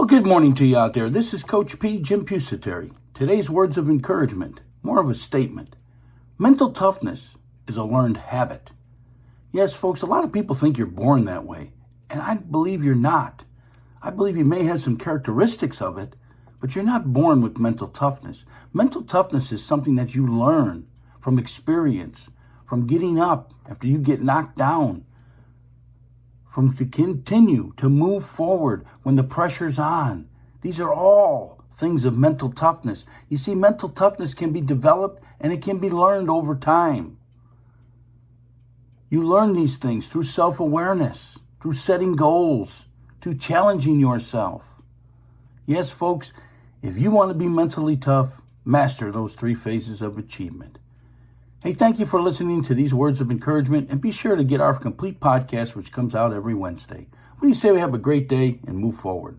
Well, good morning to you out there. This is Coach P, Jim Pusateri. Today's words of encouragement, more of a statement. Mental toughness is a learned habit. Yes, folks, a lot of people think you're born that way, and I believe you're not. I believe you may have some characteristics of it, but you're not born with mental toughness. Mental toughness is something that you learn from experience, from getting up after you get knocked down, from to continue to move forward when the pressure's on. These are all things of mental toughness. You see, mental toughness can be developed and it can be learned over time. You learn these things through self-awareness, through setting goals, through challenging yourself. Yes, folks, if you want to be mentally tough, master those 3 phases of achievement. Hey, thank you for listening to these words of encouragement, and be sure to get our complete podcast, which comes out every Wednesday. What do you say we have a great day and move forward?